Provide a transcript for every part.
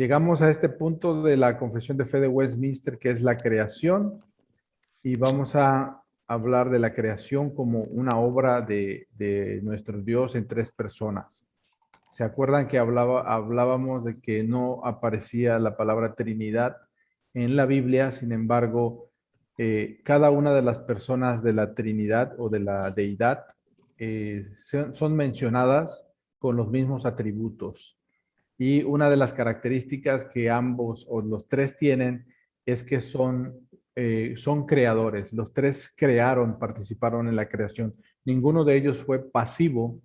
Llegamos a este punto de la Confesión de Fe de Westminster, que es la creación, y vamos a hablar de la creación como una obra de nuestro Dios en tres personas. ¿Se acuerdan que hablábamos de que no aparecía la palabra Trinidad en la Biblia? Sin embargo, cada una de las personas de la Trinidad o de la deidad son mencionadas con los mismos atributos. Y una de las características que ambos o los tres tienen es que son creadores. Los tres crearon, participaron en la creación. Ninguno de ellos fue pasivo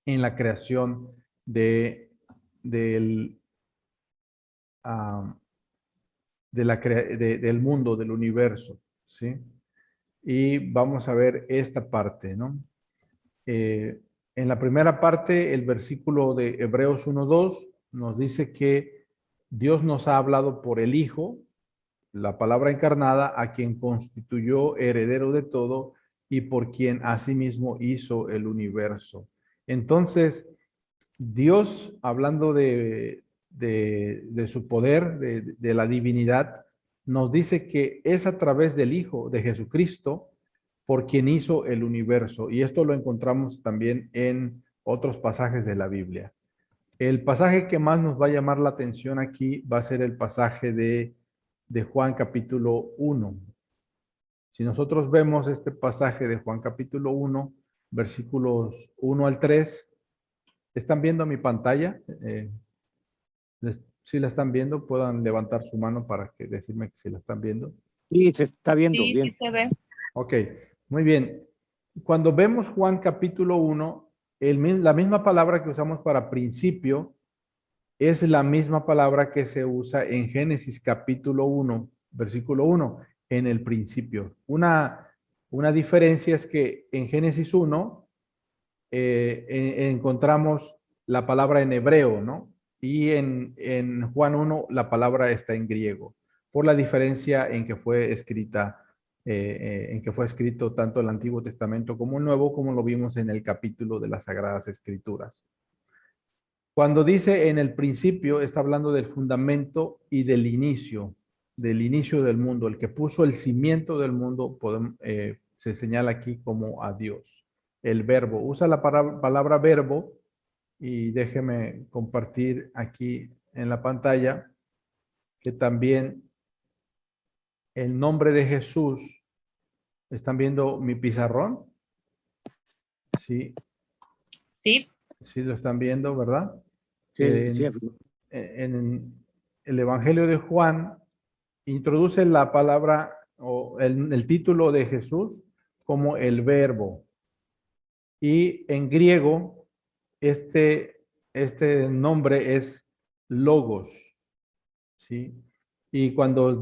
en la creación del, ah, del mundo, del universo, ¿sí? Y vamos a ver esta parte, ¿no? En la primera parte, el versículo de Hebreos 1:2 nos dice que Dios nos ha hablado por el Hijo, la palabra encarnada, a quien constituyó heredero de todo y por quien asimismo hizo el universo. Entonces, Dios, hablando de su poder, de la divinidad, nos dice que es a través del Hijo de Jesucristo por quien hizo el universo. Y esto lo encontramos también en otros pasajes de la Biblia. El pasaje que más nos va a llamar la atención aquí va a ser el pasaje de Juan capítulo 1. Si nosotros vemos este pasaje de Juan capítulo 1, versículos 1 al 3, ¿están viendo mi pantalla? Si la están viendo, puedan levantar su mano para decirme que si la están viendo. Sí, se está viendo Sí, bien. sí se ve. Ok, muy bien. Cuando vemos Juan capítulo 1, la misma palabra que usamos para principio es la misma palabra que se usa en Génesis capítulo 1, versículo 1, en el principio. Una diferencia es que en Génesis 1 encontramos la palabra en hebreo, ¿no? Y en Juan 1 la palabra está en griego, por la diferencia en que fue escrita, en que fue escrito tanto el Antiguo Testamento como el Nuevo, como lo vimos en el capítulo de las Sagradas Escrituras. Cuando dice en el principio, está hablando del fundamento y del inicio del mundo. El que puso el cimiento del mundo se señala aquí como a Dios. El verbo, usa la palabra verbo, y déjeme compartir aquí en la pantalla que también el nombre de Jesús, ¿están viendo mi pizarrón? Sí, Sí, sí lo están viendo, ¿verdad? Sí, En el Evangelio de Juan introduce la palabra o el título de Jesús como el verbo. Y en griego, este nombre es logos, ¿sí? Y cuando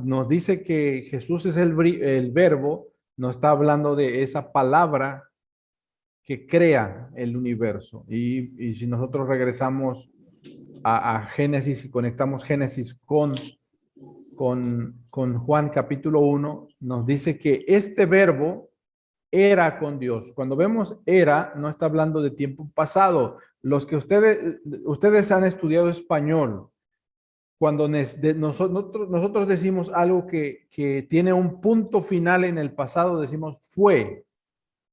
nos dice que Jesús es el verbo, nos está hablando de esa palabra que crea el universo. Y si nosotros regresamos a Génesis y conectamos Génesis con Juan capítulo 1, nos dice que este verbo era con Dios. Cuando vemos era, no está hablando de tiempo pasado. Los que ustedes han estudiado español, cuando nosotros decimos algo que tiene un punto final en el pasado, decimos fue,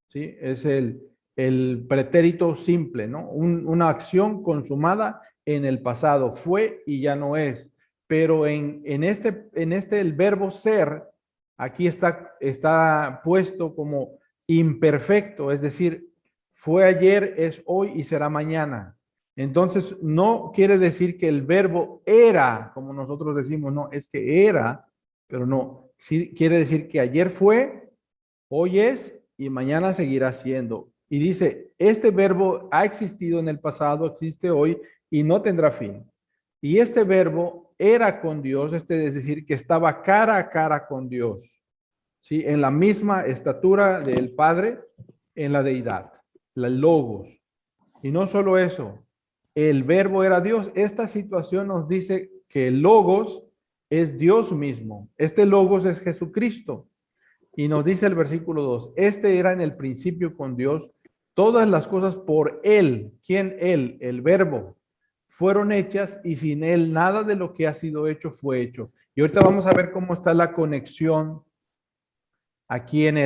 ¿sí? Es el pretérito simple, ¿no? Una acción consumada en el pasado, fue y ya no es. Pero en este el verbo ser, aquí está puesto como imperfecto, es decir, fue ayer, es hoy y será mañana. Entonces, no quiere decir que el verbo era, como nosotros decimos, no, es que era, pero no. Sí quiere decir que ayer fue, hoy es y mañana seguirá siendo. Y dice, este verbo ha existido en el pasado, existe hoy y no tendrá fin. Y este verbo era con Dios, es decir, que estaba cara a cara con Dios, ¿sí? En la misma estatura del Padre, en la deidad, la logos. Y no solo eso, el verbo era Dios. Esta situación nos dice que el logos es Dios mismo. Este logos es Jesucristo. Y nos dice el versículo 2, este era en el principio con Dios, todas las cosas por Él. ¿Quién Él? El verbo. fueron hechas y sin Él nada de lo que ha sido hecho fue hecho. Y ahorita vamos a ver cómo está la conexión aquí en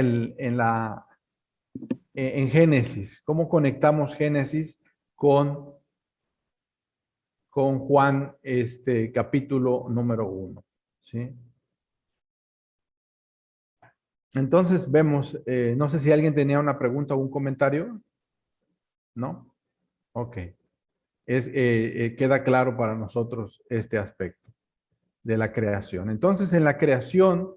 Génesis. Cómo conectamos Génesis con Juan, capítulo número 1. ¿Sí? Entonces vemos, no sé si alguien tenía una pregunta o un comentario. ¿No? Ok. Queda claro para nosotros este aspecto de la creación. Entonces, en la creación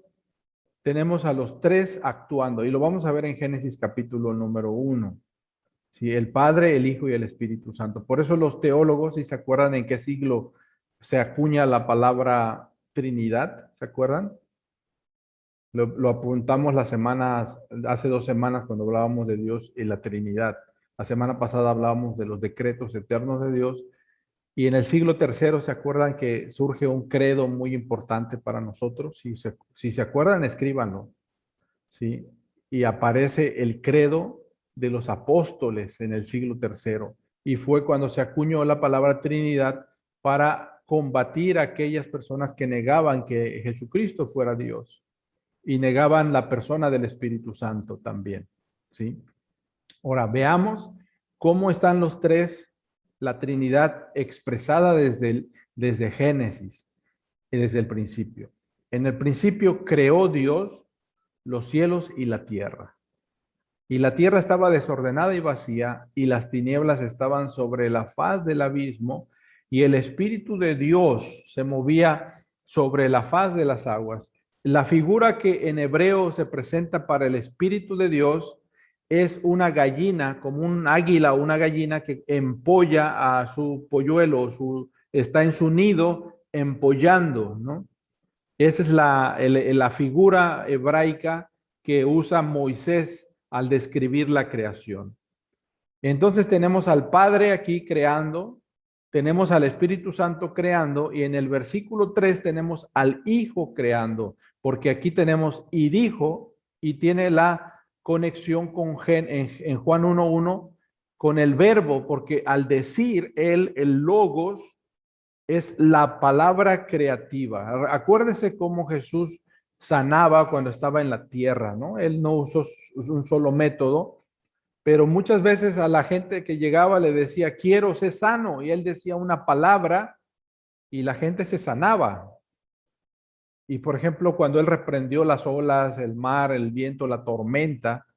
tenemos a los tres actuando y lo vamos a ver en Génesis capítulo número 1. ¿Sí? El Padre, el Hijo y el Espíritu Santo. Por eso los teólogos, si se acuerdan en qué siglo se acuña la palabra Trinidad, ¿se acuerdan? Lo apuntamos hace 2 semanas cuando hablábamos de Dios y la Trinidad. La semana pasada hablábamos de los decretos eternos de Dios. Y en el siglo tercero, ¿se acuerdan que surge un credo muy importante para nosotros? Si se acuerdan, escríbanlo. ¿Sí? Y aparece el credo de los apóstoles en el siglo tercero. Y fue cuando se acuñó la palabra Trinidad para combatir a aquellas personas que negaban que Jesucristo fuera Dios y negaban la persona del Espíritu Santo también. ¿Sí? Ahora, veamos cómo están los tres, la Trinidad expresada desde Génesis, desde el principio. En el principio creó Dios los cielos y la tierra. Y la tierra estaba desordenada y vacía, y las tinieblas estaban sobre la faz del abismo, y el Espíritu de Dios se movía sobre la faz de las aguas. La figura que en hebreo se presenta para el Espíritu de Dios es una gallina, como un águila o una gallina que empolla a su polluelo, está en su nido empollando, ¿no? Esa es la figura hebraica que usa Moisés al describir la creación. Entonces tenemos al Padre aquí creando, tenemos al Espíritu Santo creando y en el versículo 3 tenemos al Hijo creando, porque aquí tenemos y dijo y tiene la conexión en Juan 1:1 con el verbo, porque al decir él, el logos, es la palabra creativa. Acuérdese cómo Jesús sanaba cuando estaba en la tierra, ¿no? Él no usó un solo método, pero muchas veces a la gente que llegaba le decía, quiero ser sano, y él decía una palabra y la gente se sanaba. Y por ejemplo, cuando él reprendió las olas, el mar, el viento, la tormenta,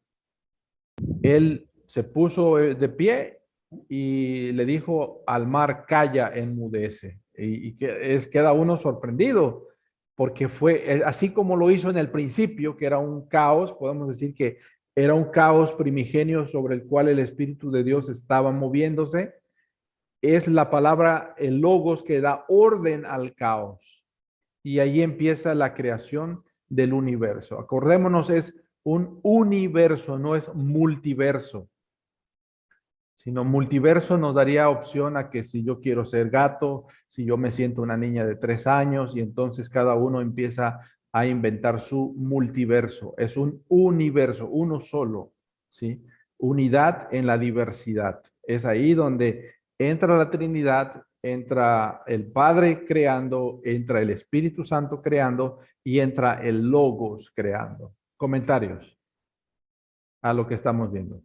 él se puso de pie y le dijo al mar, calla, enmudece. Queda uno sorprendido, porque fue así como lo hizo en el principio, que era un caos, podemos decir que era un caos primigenio sobre el cual el Espíritu de Dios estaba moviéndose. Es la palabra, el logos, que da orden al caos. Y ahí empieza la creación del universo. Acordémonos, es un universo, no es multiverso, sino multiverso nos daría opción a que si yo quiero ser gato, si yo me siento una niña de 3 años y entonces cada uno empieza a inventar su multiverso. Es un universo, uno solo, ¿sí? Unidad en la diversidad. Es ahí donde entra la Trinidad, entra el Padre creando, entra el Espíritu Santo creando y entra el Logos creando. Comentarios a lo que estamos viendo.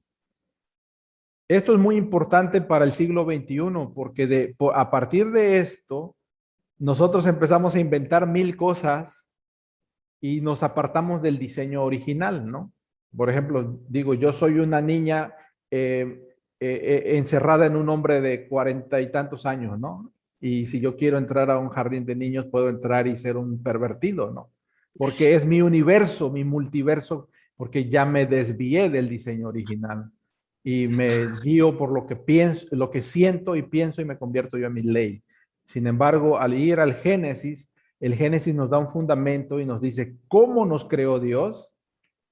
Esto es muy importante para el siglo XXI porque a partir de esto nosotros empezamos a inventar 1000 cosas y nos apartamos del diseño original, ¿no? Por ejemplo, digo, yo soy una niña encerrada en un hombre de 40 y tantos años, ¿no? Y si yo quiero entrar a un jardín de niños, puedo entrar y ser un pervertido, ¿no? Porque es mi universo, mi multiverso, porque ya me desvié del diseño original y me guío por lo que pienso, lo que siento y pienso y me convierto yo en mi ley. Sin embargo, al ir al Génesis, el Génesis nos da un fundamento y nos dice cómo nos creó Dios,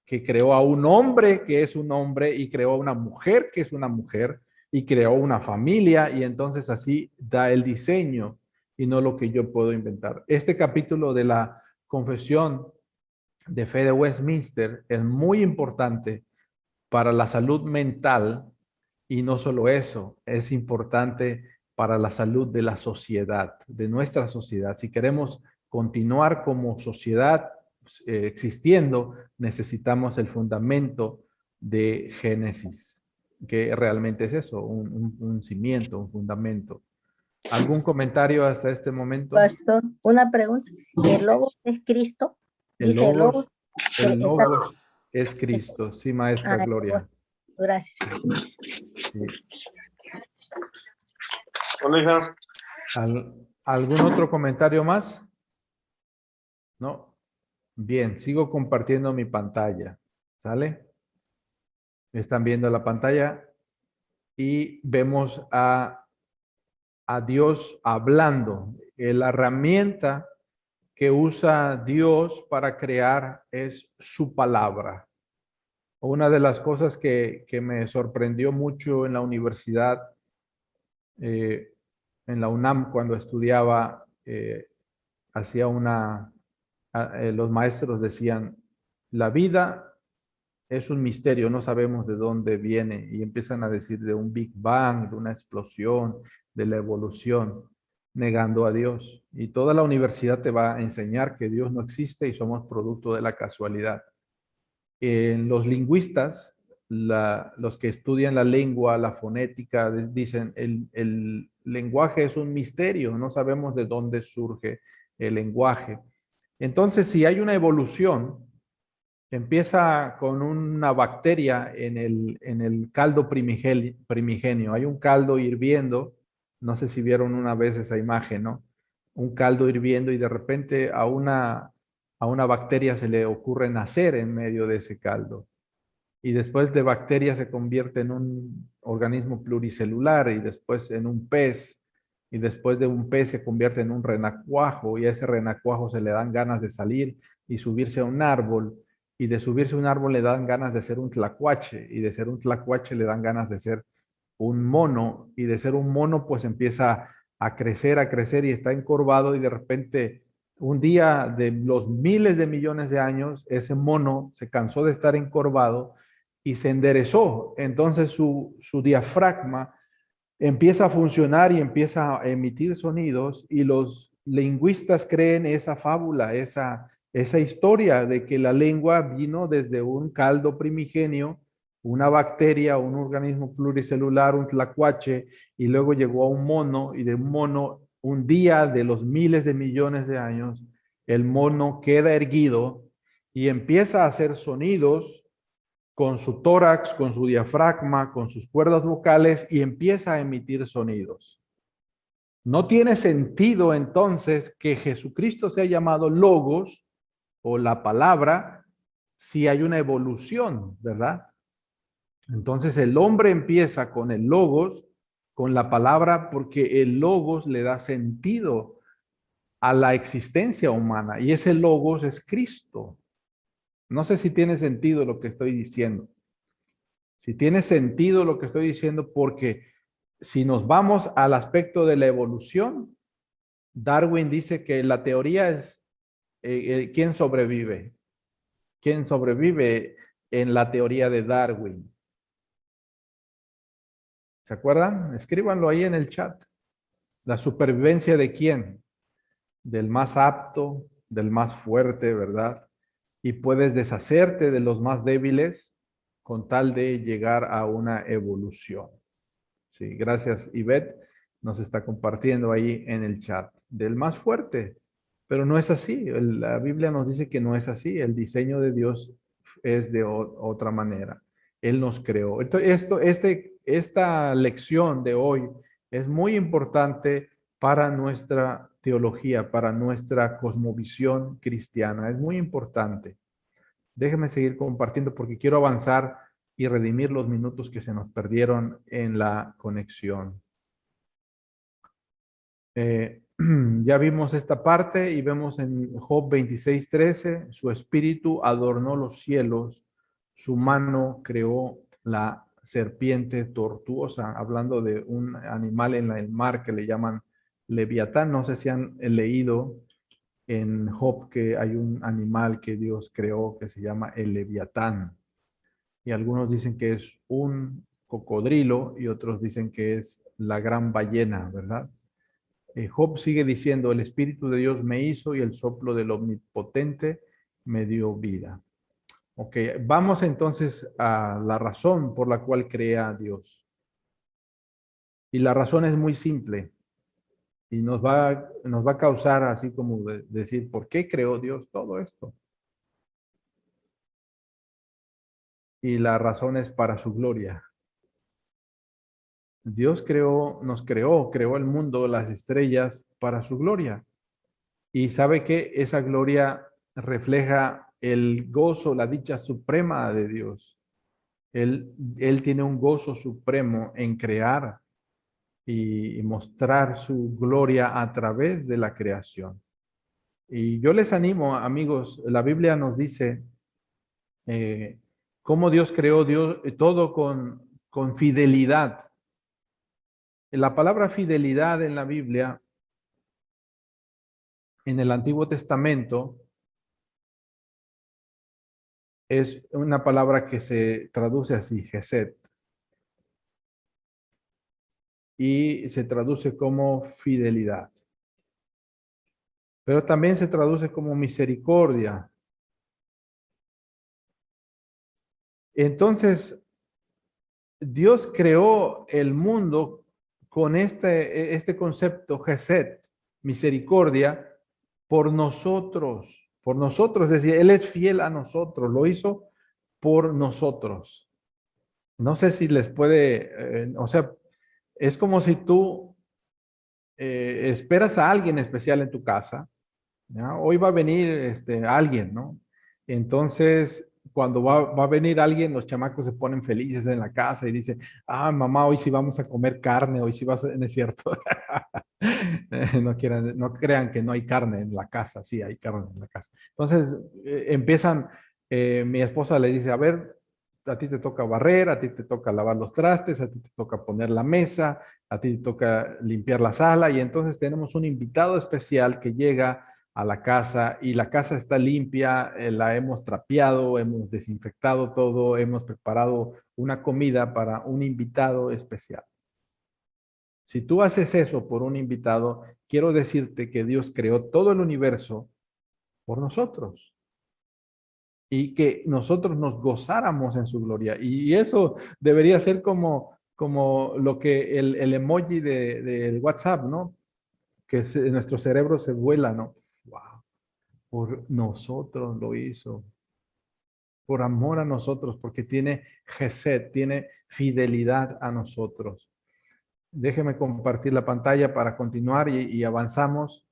que creó a un hombre que es un hombre y creó a una mujer que es una mujer y creó una familia y entonces así da el diseño y no lo que yo puedo inventar. Este capítulo de la Confesión de Fe de Westminster es muy importante para la salud mental y no solo eso, es importante para la salud de la sociedad, de nuestra sociedad. Si queremos continuar como sociedad existiendo, necesitamos el fundamento de Génesis, que realmente es eso, un cimiento, un fundamento. ¿Algún comentario hasta este momento? Pastor, una pregunta. ¿El logo es Cristo? El Dice el logo. el Está. logos es Cristo. Sí, maestra Ah, Gloria. gracias. Sí. Hola, hija. ¿Algún otro comentario más? No. Bien, sigo compartiendo mi pantalla. ¿Sale? Están viendo la pantalla y vemos a Dios hablando. La herramienta que usa Dios para crear es su palabra. Una de las cosas que me sorprendió mucho en la universidad, en la UNAM, cuando estudiaba, hacía los maestros decían, la vida es un misterio, no sabemos de dónde viene, y empiezan a decir de un Big Bang, de una explosión, de la evolución, negando a Dios. Y toda la universidad te va a enseñar que Dios no existe y somos producto de la casualidad. Los lingüistas, los que estudian la lengua, la fonética, dicen el lenguaje es un misterio, no sabemos de dónde surge el lenguaje. Entonces, si hay una evolución, empieza con una bacteria en el caldo primigenio. Hay un caldo hirviendo, no sé si vieron una vez esa imagen, ¿no? Un caldo hirviendo y de repente a una bacteria se le ocurre nacer en medio de ese caldo. Y después de bacteria se convierte en un organismo pluricelular y después en un pez. Y después de un pez se convierte en un renacuajo y a ese renacuajo se le dan ganas de salir y subirse a un árbol. Y de subirse a un árbol le dan ganas de ser un tlacuache y de ser un tlacuache le dan ganas de ser un mono y de ser un mono pues empieza a crecer y está encorvado y de repente un día de los miles de millones de años ese mono se cansó de estar encorvado y se enderezó. Entonces su diafragma empieza a funcionar y empieza a emitir sonidos y los lingüistas creen esa fábula, esa historia de que la lengua vino desde un caldo primigenio, una bacteria, un organismo pluricelular, un tlacuache, y luego llegó a un mono y de un mono, un día de los miles de millones de años, el mono queda erguido y empieza a hacer sonidos con su tórax, con su diafragma, con sus cuerdas vocales y empieza a emitir sonidos. No tiene sentido entonces que Jesucristo sea llamado logos o la palabra si hay una evolución, ¿verdad? Entonces el hombre empieza con el logos, con la palabra, porque el logos le da sentido a la existencia humana y ese logos es Cristo. No sé si tiene sentido lo que estoy diciendo. Si tiene sentido lo que estoy diciendo, porque si nos vamos al aspecto de la evolución, Darwin dice que la teoría es ¿quién sobrevive? ¿Quién sobrevive en la teoría de Darwin? ¿Se acuerdan? Escríbanlo ahí en el chat. ¿La supervivencia de quién? Del más apto, del más fuerte, ¿verdad? Y puedes deshacerte de los más débiles con tal de llegar a una evolución. Sí, gracias, Ivette. Nos está compartiendo ahí en el chat del más fuerte. Pero no es así. La Biblia nos dice que no es así. El diseño de Dios es de otra manera. Él nos creó. Esta lección de hoy es muy importante para nuestra teología, para nuestra cosmovisión cristiana. Es muy importante. Déjeme seguir compartiendo porque quiero avanzar y redimir los minutos que se nos perdieron en la conexión. Ya vimos esta parte y vemos en Job 26:13, su espíritu adornó los cielos, su mano creó la serpiente tortuosa, hablando de un animal en el mar que le llaman Leviatán. No sé si han leído en Job que hay un animal que Dios creó que se llama el Leviatán. Y algunos dicen que es un cocodrilo y otros dicen que es la gran ballena, ¿verdad? Job sigue diciendo, el Espíritu de Dios me hizo y el soplo del Omnipotente me dio vida. Ok, vamos entonces a la razón por la cual crea Dios. Y la razón es muy simple y nos va a causar así como decir, ¿por qué creó Dios todo esto? Y la razón es para su gloria. Dios creó el mundo, las estrellas para su gloria. Y sabe que esa gloria refleja el gozo, la dicha suprema de Dios. Él tiene un gozo supremo en crear y mostrar su gloria a través de la creación. Y yo les animo, amigos, la Biblia nos dice cómo Dios creó Dios, todo con fidelidad. La palabra fidelidad en la Biblia, en el Antiguo Testamento, es una palabra que se traduce así, Gesed, y se traduce como fidelidad. Pero también se traduce como misericordia. Entonces, Dios creó el mundo con este concepto, Gesed, misericordia, por nosotros, es decir, Él es fiel a nosotros, lo hizo por nosotros. No sé si les puede, o sea, es como si tú esperas a alguien especial en tu casa, ¿ya? Hoy va a venir alguien, ¿no? Entonces, cuando va a venir alguien, los chamacos se ponen felices en la casa y dicen, ah, mamá, hoy sí vamos a comer carne, hoy sí no es cierto. No crean que no hay carne en la casa, sí hay carne en la casa. Entonces, mi esposa le dice, a ver, a ti te toca barrer, a ti te toca lavar los trastes, a ti te toca poner la mesa, a ti te toca limpiar la sala, y entonces tenemos un invitado especial que llega a la casa y la casa está limpia, la hemos trapeado, hemos desinfectado todo, hemos preparado una comida para un invitado especial. Si tú haces eso por un invitado, quiero decirte que Dios creó todo el universo por nosotros y que nosotros nos gozáramos en su gloria. Y eso debería ser como lo que el emoji del WhatsApp, ¿no? Que nuestro cerebro se vuela, ¿no? Wow, por nosotros lo hizo, por amor a nosotros, porque tiene gesed, tiene fidelidad a nosotros. Déjeme compartir la pantalla para continuar y avanzamos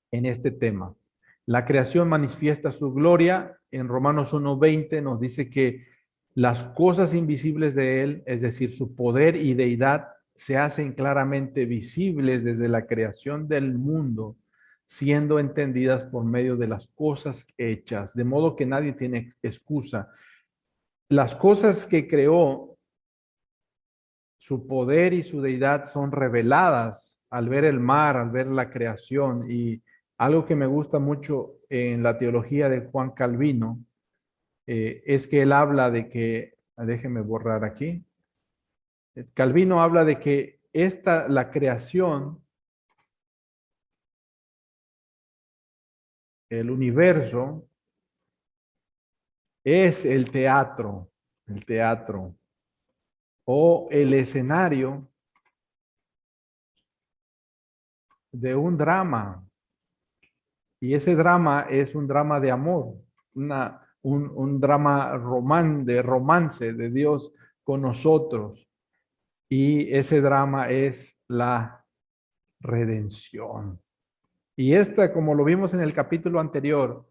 en este tema. La creación manifiesta su gloria. En Romanos 1:20 nos dice que las cosas invisibles de Él, es decir, su poder y deidad, se hacen claramente visibles desde la creación del mundo, siendo entendidas por medio de las cosas hechas, de modo que nadie tiene excusa. Las cosas que creó, su poder y su deidad son reveladas al ver el mar, al ver la creación. Y algo que me gusta mucho en la teología de Juan Calvino es que él habla de que, déjeme borrar aquí, Calvino habla de que la creación, el universo, es el teatro o el escenario de un drama. Y ese drama es un drama de amor, un drama de romance de Dios con nosotros. Y ese drama es la redención. Y esta, como lo vimos en el capítulo anterior,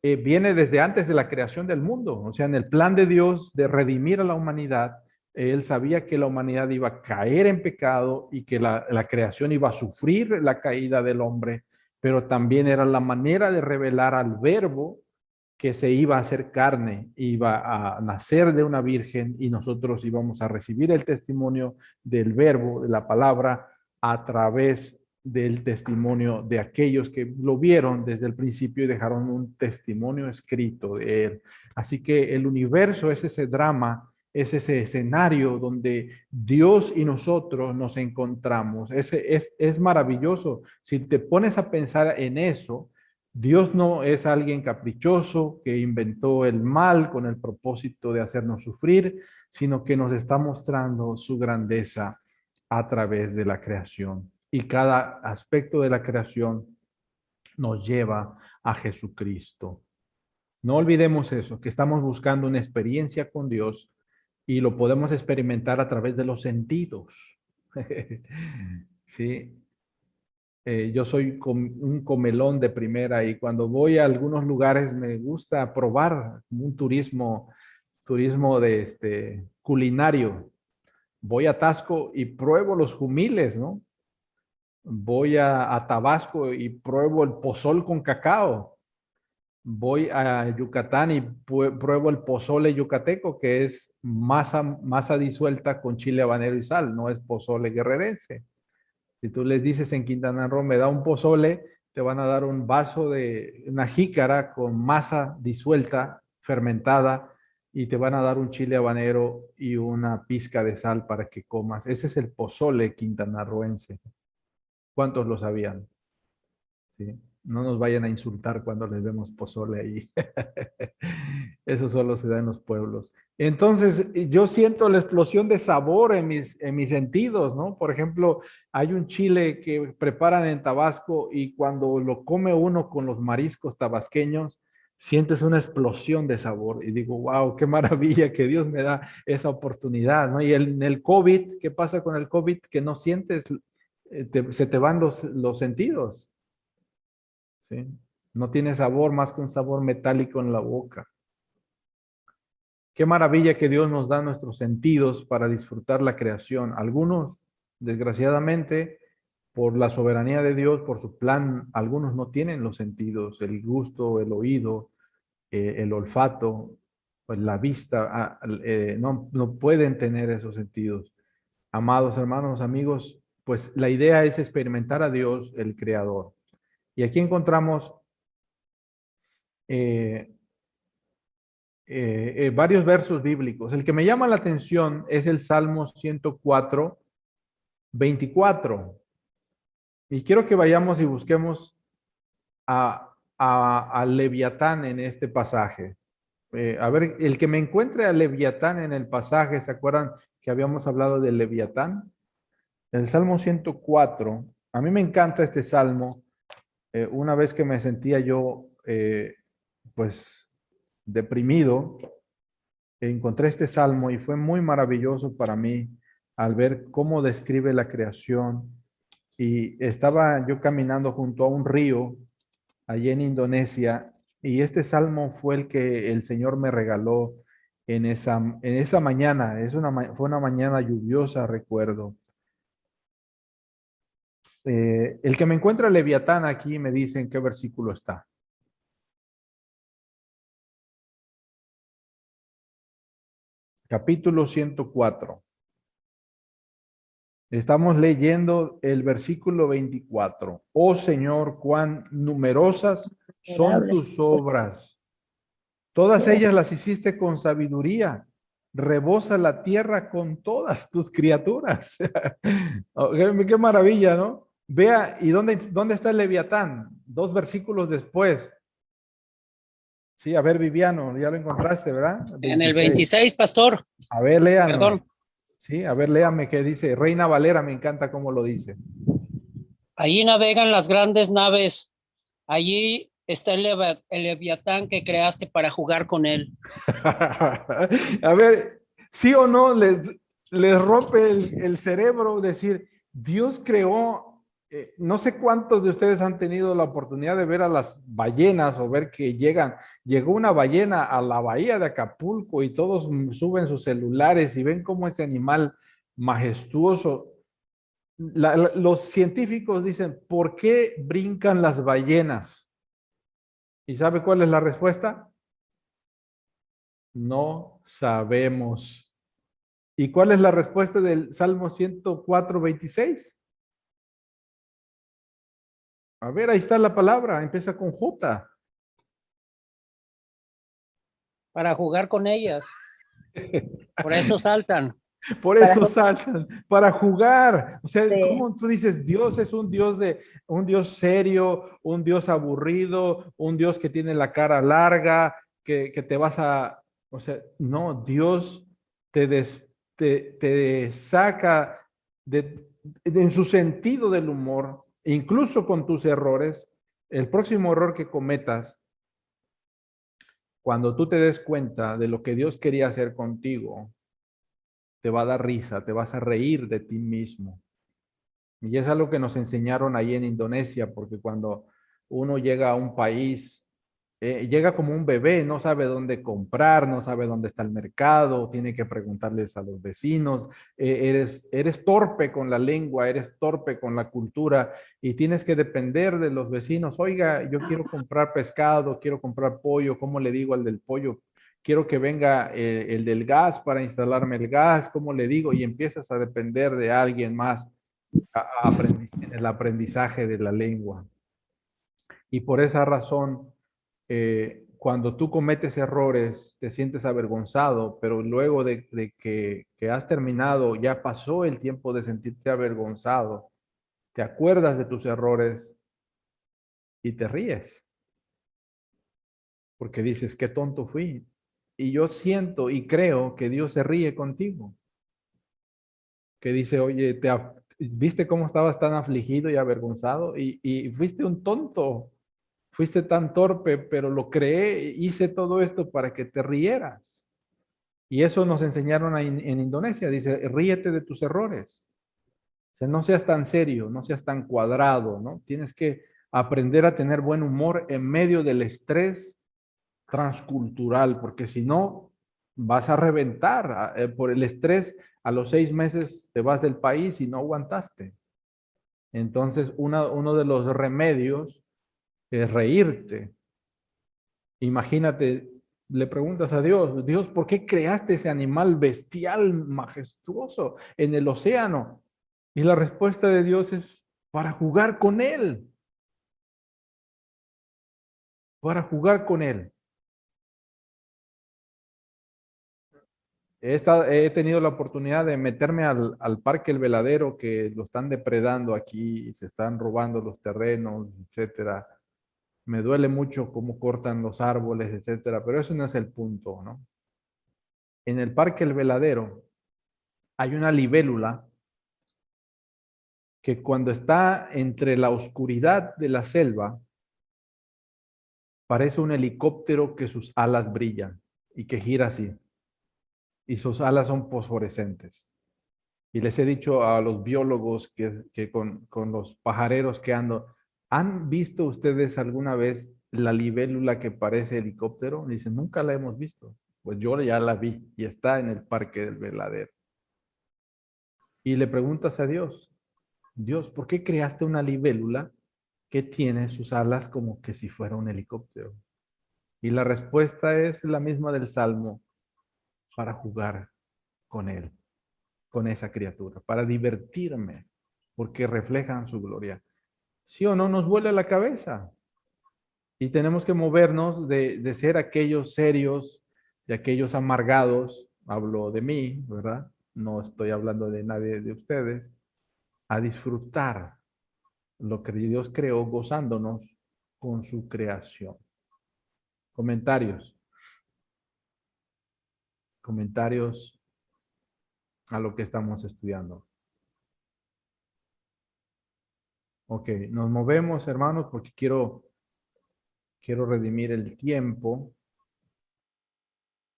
viene desde antes de la creación del mundo. O sea, en el plan de Dios de redimir a la humanidad, Él sabía que la humanidad iba a caer en pecado y que la creación iba a sufrir la caída del hombre, pero también era la manera de revelar al Verbo que se iba a hacer carne, iba a nacer de una virgen y nosotros íbamos a recibir el testimonio del Verbo, de la palabra, a través del testimonio de aquellos que lo vieron desde el principio y dejaron un testimonio escrito de él. Así que el universo es ese drama es ese escenario donde Dios y nosotros nos encontramos. Es maravilloso. Si te pones a pensar en eso, Dios no es alguien caprichoso que inventó el mal con el propósito de hacernos sufrir, sino que nos está mostrando su grandeza a través de la creación. Y cada aspecto de la creación nos lleva a Jesucristo. No olvidemos eso, que estamos buscando una experiencia con Dios y lo podemos experimentar a través de los sentidos. Sí, yo soy un comelón de primera y cuando voy a algunos lugares me gusta probar un turismo de culinario. Voy a Tasco y pruebo los humiles, ¿no? Voy a Tabasco y pruebo el pozol con cacao. Voy a Yucatán y pruebo el pozole yucateco, que es masa disuelta con chile habanero y sal, no es pozole guerrerense. Si tú les dices en Quintana Roo, me da un pozole, te van a dar un vaso de una jícara con masa disuelta, fermentada, y te van a dar un chile habanero y una pizca de sal para que comas. Ese es el pozole quintanarroense. ¿Cuántos lo sabían? ¿Sí? No nos vayan a insultar cuando les demos pozole ahí. Eso solo se da en los pueblos. Entonces, yo siento la explosión de sabor en mis sentidos, ¿no? Por ejemplo, hay un chile que preparan en Tabasco y cuando lo come uno con los mariscos tabasqueños, sientes una explosión de sabor y digo, wow, qué maravilla que Dios me da esa oportunidad, ¿no? Y en el COVID, ¿qué pasa con el COVID? Que no sientes, se te van los sentidos. ¿Sí? No tiene sabor más que un sabor metálico en la boca. Qué maravilla que Dios nos da nuestros sentidos para disfrutar la creación. Algunos, desgraciadamente, por la soberanía de Dios, por su plan, algunos no tienen los sentidos, el gusto, el oído, el olfato, pues la vista, no pueden tener esos sentidos. Amados hermanos, amigos, pues la idea es experimentar a Dios, el Creador. Y aquí encontramos eh, varios versos bíblicos. El que me llama la atención es el Salmo 104, 24. Y quiero que vayamos y busquemos a Leviatán en este pasaje. A ver, el que me encuentre a Leviatán en el pasaje, ¿se acuerdan que habíamos hablado de Leviatán? El Salmo 104. A mí me encanta este salmo. Una vez que me sentía yo, pues, deprimido, encontré este salmo y fue muy maravilloso para mí al ver cómo describe la creación. Y estaba yo caminando junto a un río allí en Indonesia y este salmo fue el que el Señor me regaló en esa mañana. Fue una mañana lluviosa, recuerdo. El que me encuentra Leviatán aquí me dice en qué versículo está. Capítulo 104. Estamos leyendo el versículo 24. Oh Señor, cuán numerosas son tus obras. Todas ellas las hiciste con sabiduría. Rebosa la tierra con todas tus criaturas. Oh, qué maravilla, ¿no? Vea, ¿y dónde está el Leviatán? 2 versículos después. Sí, a ver, Viviano, ya lo encontraste, ¿verdad? 26. En el 26, pastor. A ver, léame. Perdón. Sí, a ver, léame qué dice. Reina Valera, me encanta cómo lo dice. Allí navegan las grandes naves. Allí está el Leviatán que creaste para jugar con él. A ver, ¿sí o no les rompe el cerebro decir, Dios creó, no sé cuántos de ustedes han tenido la oportunidad de ver a las ballenas o ver que llegó una ballena a la bahía de Acapulco y todos suben sus celulares y ven cómo ese animal majestuoso. Los científicos dicen, ¿por qué brincan las ballenas? ¿Y sabe cuál es la respuesta? No sabemos. ¿Y cuál es la respuesta del Salmo 104, 26? A ver, ahí está la palabra, empieza con J. Para jugar con ellas. Por eso saltan. Por Para eso jugar. saltan, para jugar. O sea, Sí. ¿cómo tú dices, Dios es un Dios serio, un Dios aburrido, un Dios que tiene la cara larga, que te vas a, o sea, no, Dios te saca en su sentido del humor, incluso con tus errores. El próximo error que cometas, cuando tú te des cuenta de lo que Dios quería hacer contigo, te va a dar risa, te vas a reír de ti mismo. Y es algo que nos enseñaron ahí en Indonesia, porque cuando uno llega a un país, llega como un bebé, no sabe dónde comprar, no sabe dónde está el mercado, tiene que preguntarles a los vecinos, eres torpe con la lengua, eres torpe con la cultura y tienes que depender de los vecinos. Oiga, yo quiero comprar pescado, quiero comprar pollo, ¿cómo le digo al del pollo? Quiero que venga el del gas para instalarme el gas, ¿cómo le digo? Y empiezas a depender de alguien más en el aprendizaje de la lengua. Y por esa razón, cuando tú cometes errores, te sientes avergonzado, pero luego de que has terminado, ya pasó el tiempo de sentirte avergonzado, te acuerdas de tus errores y te ríes, porque dices, qué tonto fui. Y yo siento y creo que Dios se ríe contigo, que dice, oye, ¿viste cómo estabas tan afligido y avergonzado? Y fuiste un tonto, fuiste tan torpe, pero lo creé, hice todo esto para que te rieras. Y eso nos enseñaron en Indonesia, dice, ríete de tus errores. O sea, no seas tan serio, no seas tan cuadrado, ¿no? Tienes que aprender a tener buen humor en medio del estrés transcultural, porque si no, vas a reventar por el estrés. A los 6 meses te vas del país y no aguantaste. Entonces, uno de los remedios es reírte. Imagínate, le preguntas a Dios, Dios, ¿por qué creaste ese animal bestial, majestuoso en el océano? Y la respuesta de Dios es para jugar con él, para jugar con él. He tenido la oportunidad de meterme al Parque El Veladero, que lo están depredando aquí, se están robando los terrenos, etcétera. Me duele mucho cómo cortan los árboles, etcétera, pero eso no es el punto, ¿no? En el Parque El Veladero hay una libélula que cuando está entre la oscuridad de la selva, parece un helicóptero que sus alas brillan y que gira así, y sus alas son fosforescentes. Y les he dicho a los biólogos que con los pajareros que ando, ¿han visto ustedes alguna vez la libélula que parece helicóptero? Dicen, nunca la hemos visto. Pues yo ya la vi y está en el Parque del Veladero. Y le preguntas a Dios, Dios, ¿por qué creaste una libélula que tiene sus alas como que si fuera un helicóptero? Y la respuesta es la misma del Salmo, para jugar con él, con esa criatura, para divertirme, porque reflejan su gloria. ¿Sí o no nos vuela la cabeza? Y tenemos que movernos de ser aquellos serios, de aquellos amargados, hablo de mí, ¿verdad? No estoy hablando de nadie de ustedes, a disfrutar lo que Dios creó gozándonos con su creación. Comentarios. Comentarios a lo que estamos estudiando. Ok, nos movemos, hermanos, porque quiero redimir el tiempo.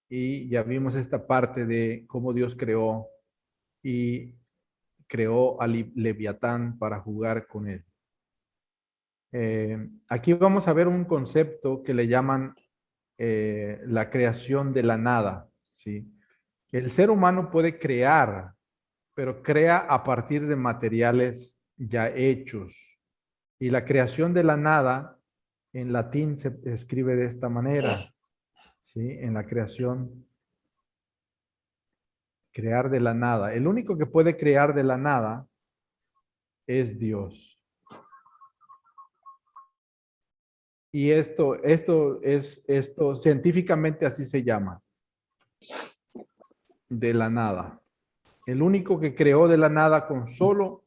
Y ya vimos esta parte de cómo Dios creó y creó a Leviatán para jugar con él. Aquí vamos a ver un concepto que le llaman la creación de la nada, ¿sí? El ser humano puede crear, pero crea a partir de materiales ya hechos. Y la creación de la nada, en latín se escribe de esta manera, ¿sí? En la creación, crear de la nada. El único que puede crear de la nada es Dios. Y esto científicamente así se llama. de la nada. El único que creó de la nada con solo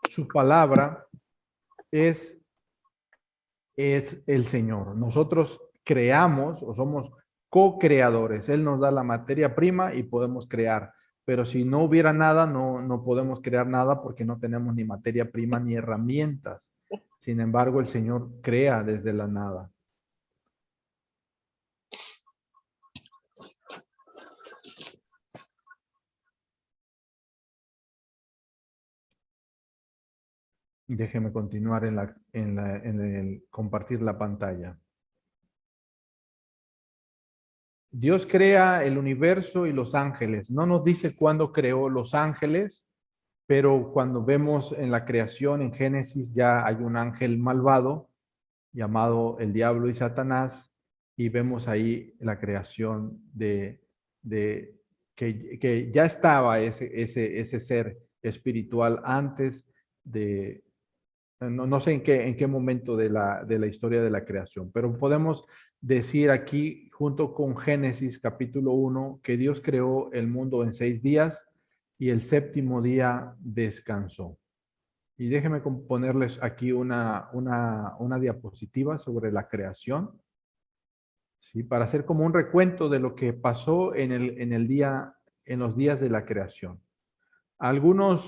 su palabra es el Señor. Nosotros creamos o somos co-creadores. Él nos da la materia prima y podemos crear. Pero si no hubiera nada, no podemos crear nada porque no tenemos ni materia prima ni herramientas. Sin embargo, el Señor crea desde la nada. Déjeme continuar en el compartir la pantalla. Dios crea el universo y los ángeles. No nos dice cuándo creó los ángeles, pero cuando vemos en la creación en Génesis ya hay un ángel malvado llamado el diablo y Satanás, y vemos ahí la creación de que ya estaba ese ser espiritual antes de, no sé en qué momento de la historia de la creación, pero podemos decir aquí, junto con Génesis capítulo 1, que Dios creó el mundo en 6 días y el séptimo día descansó. Y déjenme ponerles aquí una diapositiva sobre la creación, ¿sí? Para hacer como un recuento de lo que pasó en los días de la creación.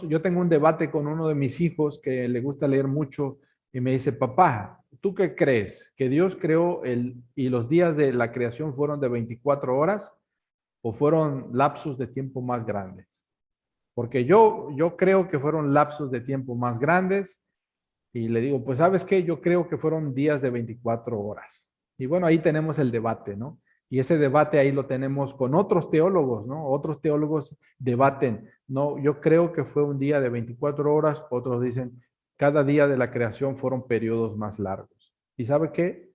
Yo tengo un debate con uno de mis hijos que le gusta leer mucho y me dice, papá, ¿tú qué crees? ¿Que Dios creó y los días de la creación fueron de 24 horas o fueron lapsos de tiempo más grandes? Porque yo creo que fueron lapsos de tiempo más grandes y le digo, pues ¿sabes qué? Yo creo que fueron días de 24 horas. Y bueno, ahí tenemos el debate, ¿no? Y ese debate ahí lo tenemos con otros teólogos, ¿no? Otros teólogos debaten, no, yo creo que fue un día de 24 horas, otros dicen, cada día de la creación fueron periodos más largos. ¿Y sabe qué?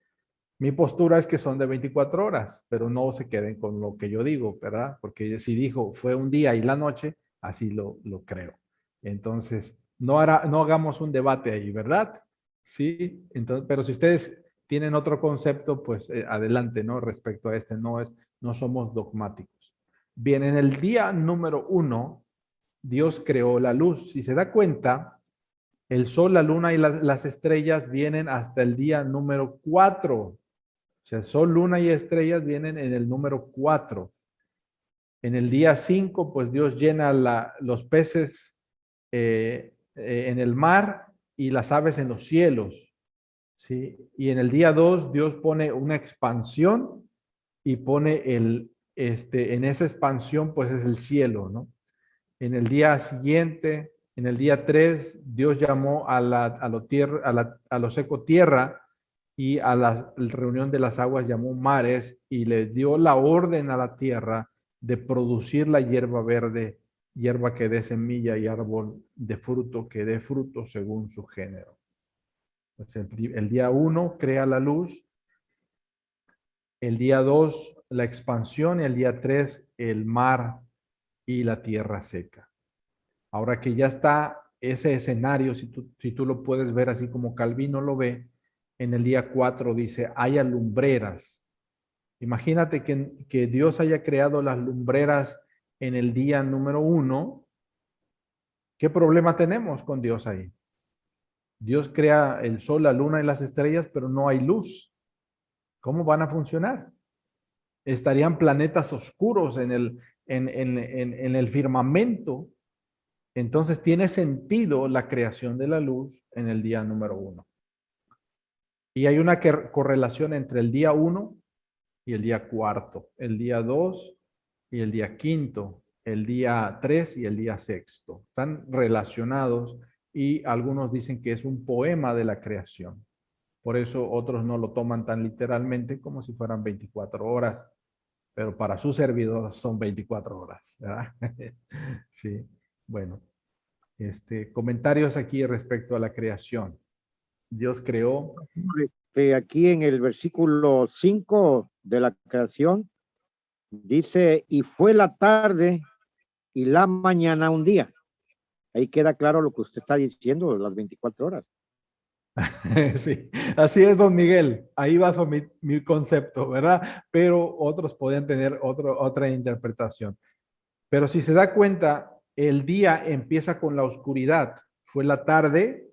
Mi postura es que son de 24 horas, pero no se queden con lo que yo digo, ¿verdad? Porque si dijo fue un día y la noche, así lo creo. Entonces, no hagamos un debate ahí, ¿verdad? Sí, entonces, pero si ustedes tienen otro concepto, pues adelante, ¿no? Respecto a este, no somos dogmáticos. Bien, en el día número 1, Dios creó la luz. Si se da cuenta, el sol, la luna y las estrellas vienen hasta el día número 4. O sea, sol, luna y estrellas vienen en el número 4. En el día 5, pues Dios llena los peces en el mar y las aves en los cielos. ¿Sí? Y en el día 2, Dios pone una expansión y pone en esa expansión, pues es el cielo, ¿no? En el día siguiente, en el día 3, Dios llamó a lo seco tierra y a la reunión de las aguas llamó mares y le dio la orden a la tierra de producir la hierba verde, hierba que dé semilla y árbol de fruto que dé fruto según su género. Entonces, el día 1 crea la luz, el día 2 la expansión y el día 3 el mar y la tierra seca. Ahora que ya está ese escenario, si tú lo puedes ver así como Calvino lo ve, en el día 4 dice, haya lumbreras. Imagínate que Dios haya creado las lumbreras en el día número 1. ¿Qué problema tenemos con Dios ahí? Dios crea el sol, la luna y las estrellas, pero no hay luz. ¿Cómo van a funcionar? Estarían planetas oscuros en el firmamento. Entonces tiene sentido la creación de la luz en el día número 1. Y hay una correlación entre el día 1 y el día 4, el día 2 y el día 5, el día 3 y el día 6. Están relacionados y algunos dicen que es un poema de la creación. Por eso otros no lo toman tan literalmente como si fueran 24 horas, pero para su servidor son 24 horas, ¿verdad? Sí, bueno. Comentarios aquí respecto a la creación. Dios creó. Aquí en el versículo 5 de la creación dice, y fue la tarde y la mañana un día. Ahí queda claro lo que usted está diciendo, las 24 horas. Sí, así es, don Miguel. Ahí va mi concepto, ¿verdad? Pero otros podrían tener otra interpretación. Pero si se da cuenta, el día empieza con la oscuridad. Fue la tarde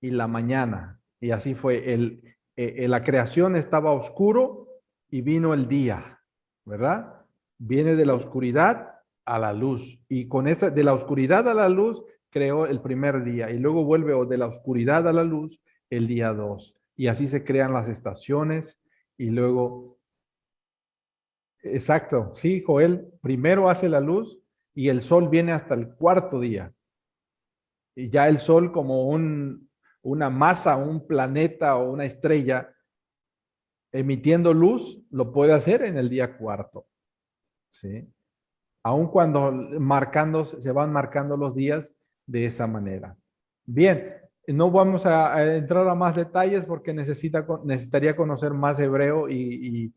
y la mañana. Y así fue. La creación estaba oscuro y vino el día, ¿verdad? Viene de la oscuridad a la luz. Y con esa, de la oscuridad a la luz, creó el primer día. Y luego vuelve de la oscuridad a la luz el día 2. Y así se crean las estaciones. Y luego, exacto, sí, Joel, primero hace la luz y el sol viene hasta el cuarto día. Y ya el sol como una masa, un planeta o una estrella emitiendo luz, lo puede hacer en el día cuarto. ¿Sí? Aun cuando se van marcando los días de esa manera. Bien, no vamos a entrar a más detalles porque necesitaría conocer más hebreo y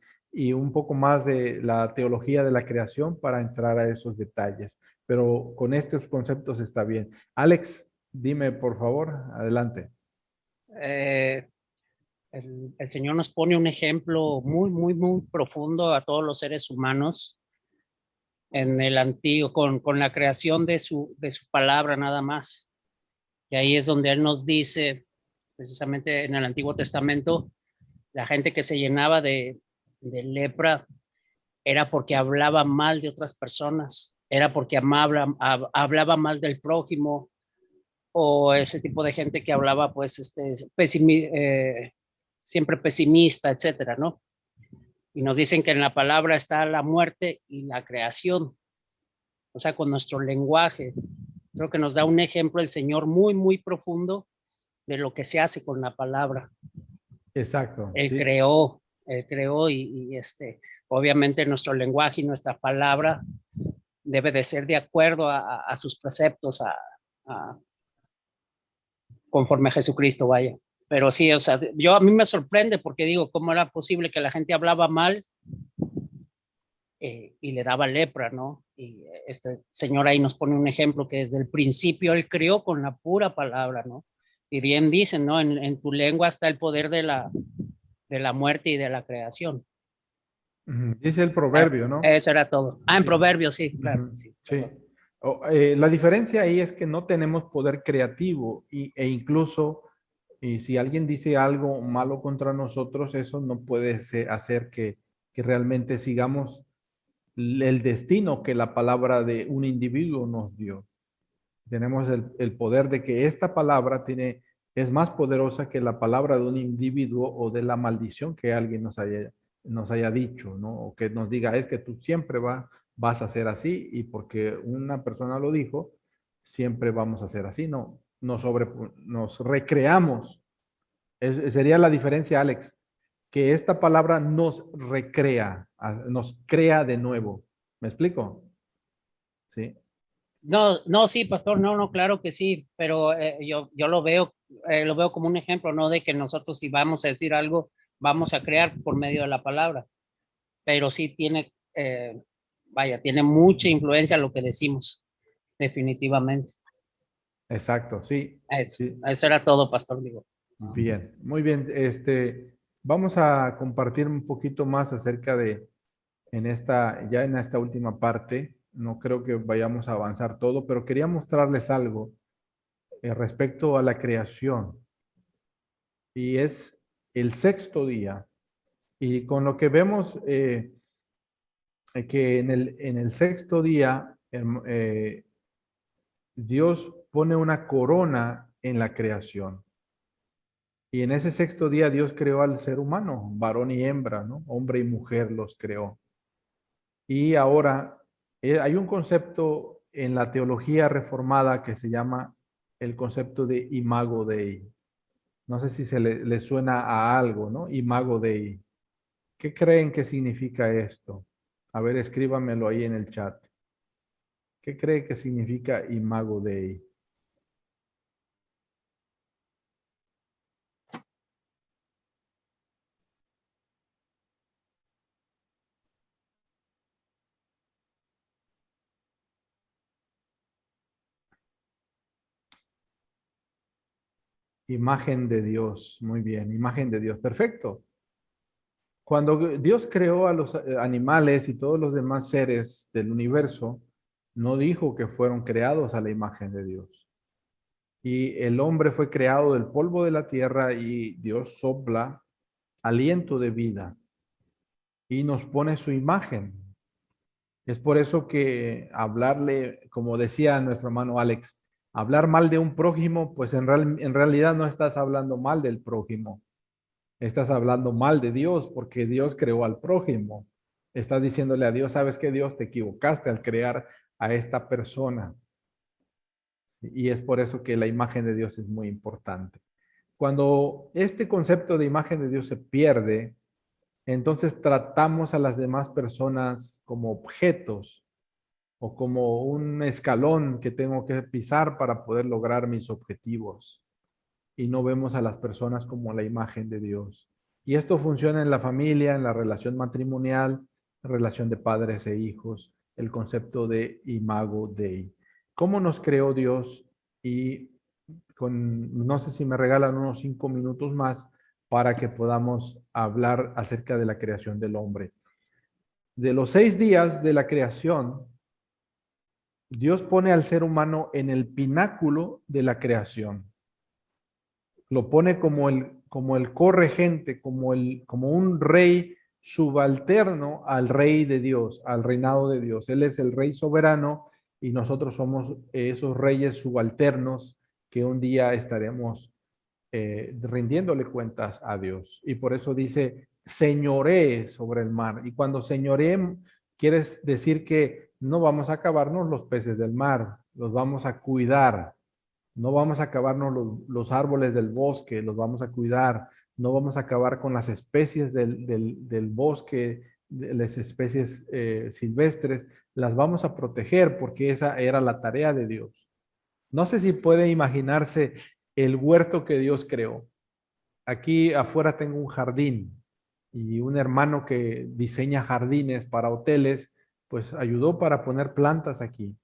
un poco más de la teología de la creación para entrar a esos detalles. Pero con estos conceptos está bien. Alex, dime por favor, adelante. El Señor nos pone un ejemplo muy, muy, muy profundo a todos los seres humanos en el antiguo, con la creación de su palabra nada más. Y ahí es donde Él nos dice, precisamente en el Antiguo Testamento, la gente que se llenaba de lepra era porque hablaba mal de otras personas, era porque hablaba mal del prójimo, o ese tipo de gente que hablaba, pues, siempre pesimista, etcétera, ¿no? Y nos dicen que en la palabra está la muerte y la creación, o sea, con nuestro lenguaje. Creo que nos da un ejemplo el Señor muy, muy profundo de lo que se hace con la palabra. Exacto. Él sí. creó y obviamente nuestro lenguaje y nuestra palabra debe de ser de acuerdo a sus preceptos, conforme a Jesucristo, vaya. Pero sí, o sea, a mí me sorprende porque digo, ¿cómo era posible que la gente hablaba mal y le daba lepra, ¿no? Y este Señor ahí nos pone un ejemplo que desde el principio Él creó con la pura palabra, ¿no? Y bien dicen, ¿no? En tu lengua está el poder de la muerte y de la creación. Dice el proverbio, ¿no? Eso era todo. En Sí. Proverbios, sí, claro. Sí. Sí. La diferencia ahí es que no tenemos poder creativo e incluso si alguien dice algo malo contra nosotros, eso no puede hacer que realmente sigamos el destino que la palabra de un individuo nos dio. Tenemos el poder de que esta palabra es más poderosa que la palabra de un individuo o de la maldición que alguien nos haya dicho, ¿no? O que nos diga, es que tú siempre vas a ser así y porque una persona lo dijo, siempre vamos a ser así, ¿no? Nos recreamos. Sería la diferencia, Alex, que esta palabra nos recrea, nos crea de nuevo. ¿Me explico? Sí. No, sí, pastor, no, claro que sí, pero yo lo veo como un ejemplo, no de que nosotros si vamos a decir algo, vamos a crear por medio de la palabra, pero sí tiene mucha influencia lo que decimos, definitivamente. Exacto, sí, sí. Eso era todo, pastor, digo. Bien, muy bien. Vamos a compartir un poquito más acerca ya en esta última parte. No creo que vayamos a avanzar todo, pero quería mostrarles algo respecto a la creación. Y es el sexto día. Y con lo que vemos que en el sexto día Dios pone una corona en la creación. Y en ese sexto día Dios creó al ser humano, varón y hembra, ¿no? Hombre y mujer los creó. Y ahora hay un concepto en la teología reformada que se llama el concepto de imago Dei. No sé si le suena a algo, ¿no? Imago Dei. ¿Qué creen que significa esto? A ver, escríbamelo ahí en el chat. ¿Qué cree que significa imago Dei? Imagen de Dios. Muy bien, imagen de Dios. Perfecto. Cuando Dios creó a los animales y todos los demás seres del universo, No dijo que fueron creados a la imagen de Dios. Y el hombre fue creado del polvo de la tierra y Dios sopla aliento de vida y nos pone su imagen. Es por eso que hablarle, como decía nuestro hermano Alex, hablar mal de un prójimo, pues en realidad no estás hablando mal del prójimo. Estás hablando mal de Dios porque Dios creó al prójimo. Estás diciéndole a Dios, sabes que Dios te equivocaste al crear a esta persona. Y es por eso que la imagen de Dios es muy importante. Cuando este concepto de imagen de Dios se pierde, entonces tratamos a las demás personas como objetos o como un escalón que tengo que pisar para poder lograr mis objetivos. Y no vemos a las personas como la imagen de Dios. Y esto funciona en la familia, en la relación matrimonial, relación de padres e hijos, el concepto de imago Dei. ¿Cómo nos creó Dios? Y no sé si me regalan unos 5 minutos más para que podamos hablar acerca de la creación del hombre. De los 6 días de la creación, Dios pone al ser humano en el pináculo de la creación. Lo pone como el corregente, como un rey subalterno al rey de Dios, al reinado de Dios. Él es el rey soberano y nosotros somos esos reyes subalternos que un día estaremos rindiéndole cuentas a Dios. Y por eso dice, señoré sobre el mar. Y cuando señoré, quiere decir que no vamos a acabarnos los peces del mar, los vamos a cuidar. No vamos a acabarnos los árboles del bosque, los vamos a cuidar. No vamos a acabar con las especies del bosque, de las especies silvestres. Las vamos a proteger porque esa era la tarea de Dios. No sé si puede imaginarse el huerto que Dios creó. Aquí afuera tengo un jardín y un hermano que diseña jardines para hoteles, pues ayudó para poner plantas aquí.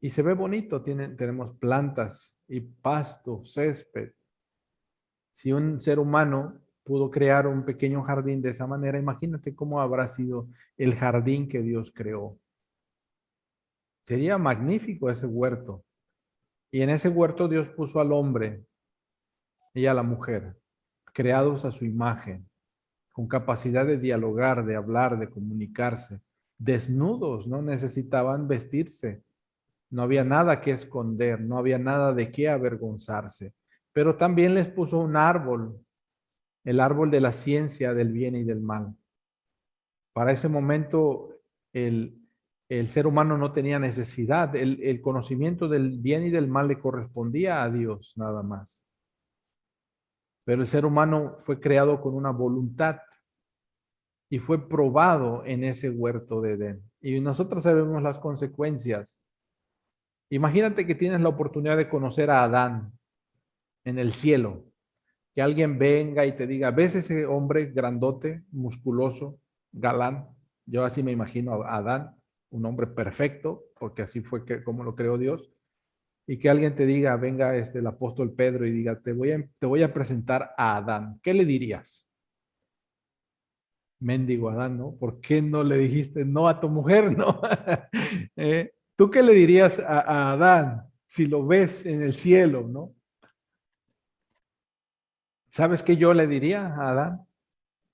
Y se ve bonito, tenemos plantas y pasto, césped. Si un ser humano pudo crear un pequeño jardín de esa manera, imagínate cómo habrá sido el jardín que Dios creó. Sería magnífico ese huerto. Y en ese huerto Dios puso al hombre y a la mujer, creados a su imagen, con capacidad de dialogar, de hablar, de comunicarse, desnudos, no necesitaban vestirse. No había nada que esconder, no había nada de qué avergonzarse. Pero también les puso un árbol, el árbol de la ciencia del bien y del mal. Para ese momento el ser humano no tenía necesidad, el conocimiento del bien y del mal le correspondía a Dios nada más. Pero el ser humano fue creado con una voluntad y fue probado en ese huerto de Edén. Y nosotros sabemos las consecuencias. Imagínate que tienes la oportunidad de conocer a Adán en el cielo. Que alguien venga y te diga, ¿ves ese hombre grandote, musculoso, galán? Yo así me imagino a Adán, un hombre perfecto, porque así fue como lo creó Dios. Y que alguien te diga, venga el apóstol Pedro y diga, te voy a presentar a Adán. ¿Qué le dirías? Mendigo Adán, ¿no? ¿Por qué no le dijiste no a tu mujer, no? ¿Tú qué le dirías a Adán si lo ves en el cielo, no? ¿Sabes qué yo le diría a Adán?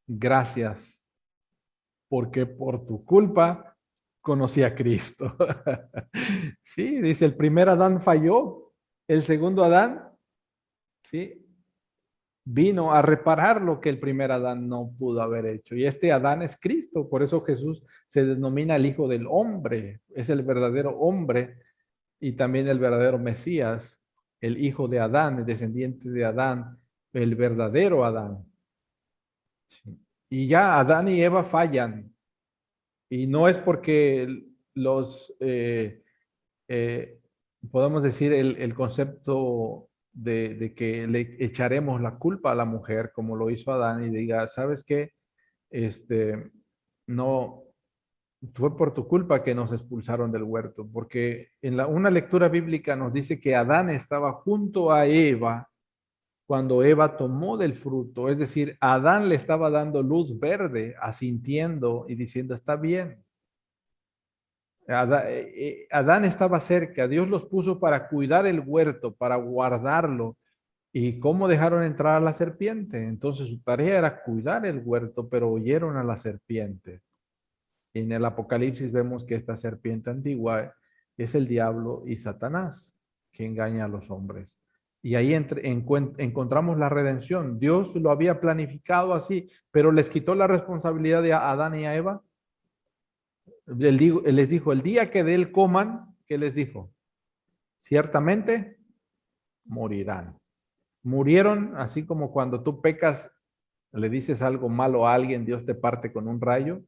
Gracias, porque por tu culpa conocí a Cristo. Sí, dice, el primer Adán falló, el segundo Adán, sí, vino a reparar lo que el primer Adán no pudo haber hecho. Y este Adán es Cristo, por eso Jesús se denomina el Hijo del Hombre, es el verdadero hombre y también el verdadero Mesías, el hijo de Adán, el descendiente de Adán, el verdadero Adán. Sí. Y ya Adán y Eva fallan. Y no es porque eh, podemos decir, el concepto de que le echaremos la culpa a la mujer, como lo hizo Adán, y diga, ¿sabes qué? No, fue por tu culpa que nos expulsaron del huerto, porque en una lectura bíblica nos dice que Adán estaba junto a Eva cuando Eva tomó del fruto, es decir, Adán le estaba dando luz verde, asintiendo y diciendo, está bien. Adán estaba cerca, Dios los puso para cuidar el huerto, para guardarlo. ¿Y cómo dejaron entrar a la serpiente? Entonces su tarea era cuidar el huerto, pero oyeron a la serpiente. En el Apocalipsis vemos que esta serpiente antigua es el diablo y Satanás, que engaña a los hombres. Y ahí encontramos la redención. Dios lo había planificado así, pero les quitó la responsabilidad de Adán y a Eva. Les dijo, el día que de él coman, ¿qué les dijo? Ciertamente morirán. Murieron, así como cuando tú pecas, le dices algo malo a alguien, Dios te parte con un rayo.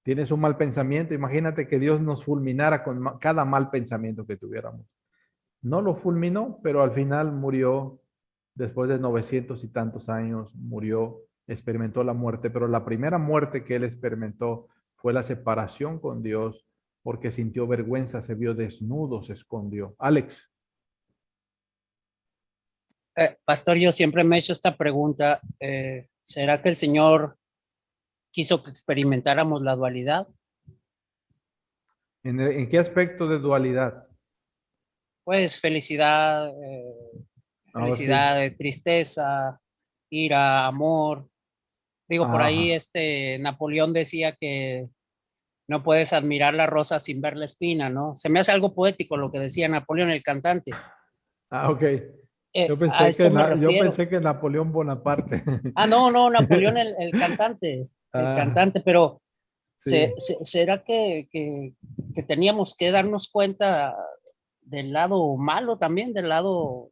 Tienes un mal pensamiento, imagínate que Dios nos fulminara con cada mal pensamiento que tuviéramos. No lo fulminó, pero al final murió, después de 900 y tantos años, murió, experimentó la muerte, pero la primera muerte que él experimentó fue la separación con Dios, porque sintió vergüenza, se vio desnudo, se escondió. Alex. Pastor, yo siempre me he hecho esta pregunta. ¿Será que el Señor quiso que experimentáramos la dualidad? ¿En qué aspecto de dualidad? Pues felicidad, Ahora sí. tristeza, ira, amor. Digo, por ahí Ajá. Napoleón decía que no puedes admirar la rosa sin ver la espina, ¿no? Se me hace algo poético lo que decía Napoleón, el cantante. Ok. A eso me Yo refiero. pensé que Napoleón Bonaparte. Ah, no, Napoleón el cantante, Ah, pero sí. ¿será que teníamos que darnos cuenta del lado malo también, del lado,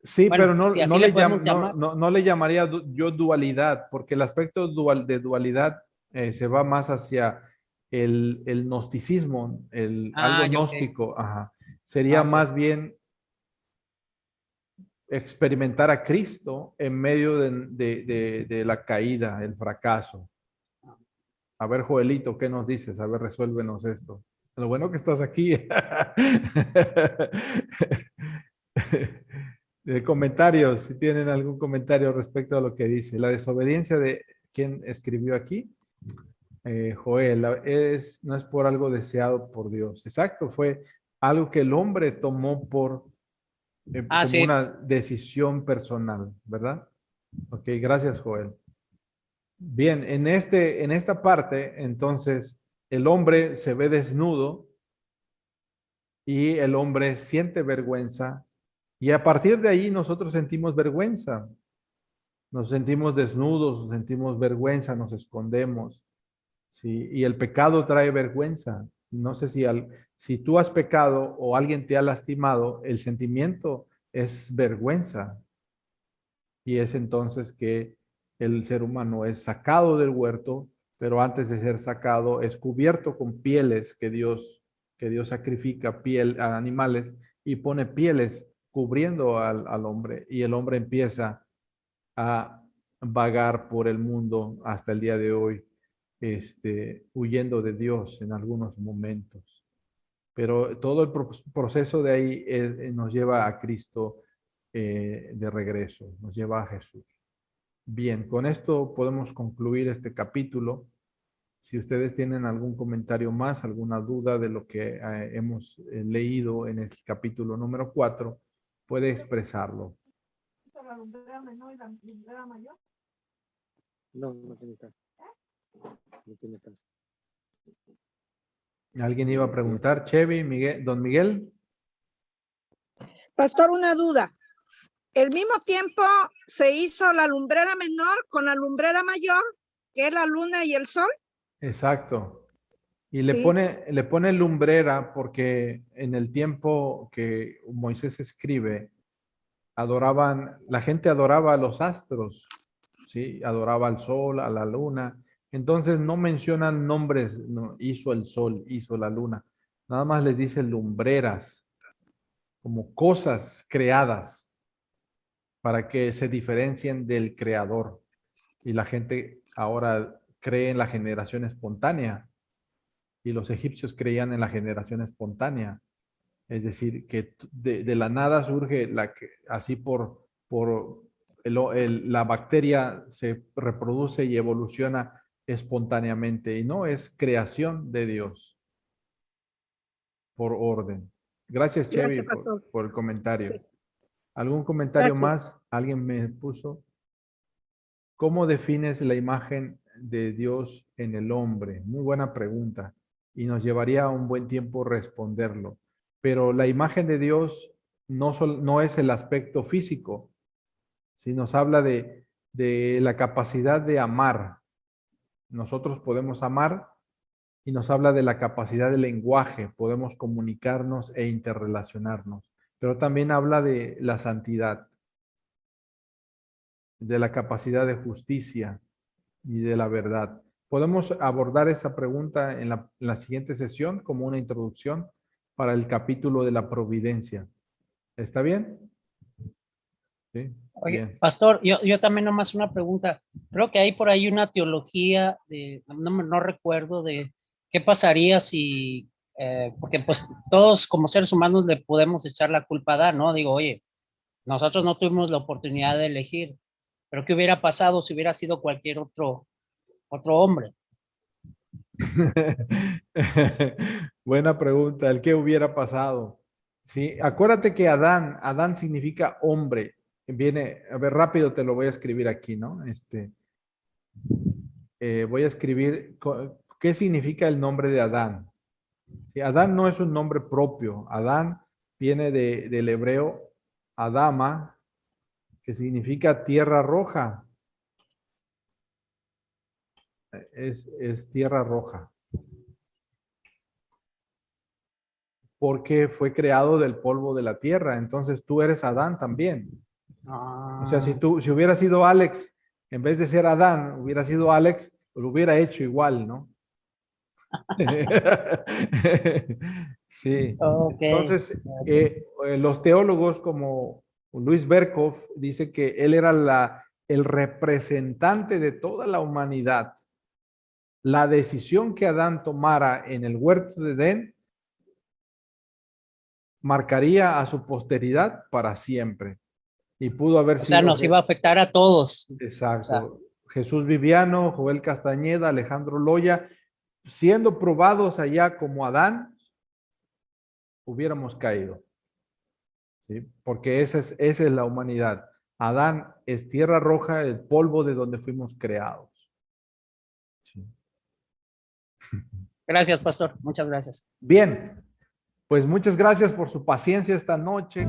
Sí, pero bueno, si así le podemos llamar? no le llamaría yo dualidad, porque el aspecto de dualidad se va más hacia el gnosticismo, algo Ah, yo qué. gnóstico. Ajá. Sería Ah, ok. más bien experimentar a Cristo en medio de la caída, el fracaso. A ver, Joelito, ¿qué nos dices? A ver, resuélvenos esto. Lo bueno que estás aquí. De comentarios, si tienen algún comentario respecto a lo que dice. La desobediencia de quien escribió aquí, Joel, no es por algo deseado por Dios. Exacto, fue algo que el hombre tomó Ah, como sí. una decisión personal, ¿verdad? Ok, gracias, Joel. Bien, en esta parte, entonces, el hombre se ve desnudo y el hombre siente vergüenza y a partir de ahí nosotros sentimos vergüenza, nos sentimos desnudos, nos sentimos vergüenza, nos escondemos, ¿sí? Y el pecado trae vergüenza. No sé si tú has pecado o alguien te ha lastimado, el sentimiento es vergüenza y es entonces que el ser humano es sacado del huerto, pero antes de ser sacado es cubierto con pieles que Dios sacrifica piel a animales y pone pieles cubriendo al hombre y el hombre empieza a vagar por el mundo hasta el día de hoy, huyendo de Dios en algunos momentos. Pero todo el proceso de ahí nos lleva a Cristo de regreso, nos lleva a Jesús. Bien, con esto podemos concluir este capítulo. Si ustedes tienen algún comentario más, alguna duda de lo que hemos leído en el capítulo número 4, puede expresarlo. No, no tiene caso. No tiene caso. ¿Alguien iba a preguntar? Chevy, Miguel, don Miguel. Pastor, una duda. ¿El mismo tiempo se hizo la lumbrera menor con la lumbrera mayor, que es la luna y el sol? Exacto. Y Sí. le pone lumbrera porque en el tiempo que Moisés escribe, la gente adoraba a los astros, ¿sí? Adoraba al sol, a la luna. Entonces no mencionan nombres, no, hizo el sol, hizo la luna. Nada más les dice lumbreras, como cosas creadas para que se diferencien del creador. Y la gente ahora cree en la generación espontánea y los egipcios creían en la generación espontánea. Es decir, que de la nada surge así la bacteria se reproduce y evoluciona espontáneamente y no es creación de Dios por orden. Gracias, Chevy, Gracias, pastor. por el comentario. Sí. ¿Algún comentario Gracias. más? ¿Alguien me puso? ¿Cómo defines la imagen de Dios en el hombre? Muy buena pregunta y nos llevaría un buen tiempo responderlo. Pero la imagen de Dios no es el aspecto físico, si nos habla de la capacidad de amar. Nosotros podemos amar y nos habla de la capacidad de lenguaje, podemos comunicarnos e interrelacionarnos, pero también habla de la santidad, de la capacidad de justicia y de la verdad. Podemos abordar esa pregunta en la siguiente sesión como una introducción para el capítulo de la providencia. ¿Está bien? Sí, Oye, bien. pastor, yo también nomás una pregunta. Creo que hay por ahí una teología no recuerdo de qué pasaría si, porque pues todos como seres humanos le podemos echar la culpa a Adán, ¿no? Digo, oye, nosotros no tuvimos la oportunidad de elegir, pero ¿qué hubiera pasado si hubiera sido cualquier otro hombre? Buena pregunta. ¿El qué hubiera pasado? Sí, acuérdate que Adán significa hombre. Viene, a ver, rápido te lo voy a escribir aquí, ¿no? Voy a escribir qué significa el nombre de Adán. Sí, Adán no es un nombre propio. Adán viene del hebreo Adama, que significa tierra roja. Es tierra roja. Porque fue creado del polvo de la tierra. Entonces tú eres Adán también. O sea, si hubiera sido Alex, en vez de ser Adán, hubiera sido Alex, lo hubiera hecho igual, ¿no? Sí. Ok. Entonces, los teólogos como Luis Berkhoff dice que él era el representante de toda la humanidad. La decisión que Adán tomara en el huerto de Edén marcaría a su posteridad para siempre. Y pudo haber O sea, sido... nos iba a afectar a todos. Exacto. Jesús Viviano, Joel Castañeda, Alejandro Loya, siendo probados allá como Adán, hubiéramos caído. ¿Sí? Porque esa es la humanidad. Adán es tierra roja, el polvo de donde fuimos creados. Sí. Gracias, pastor. Muchas gracias. Bien, pues muchas gracias por su paciencia esta noche.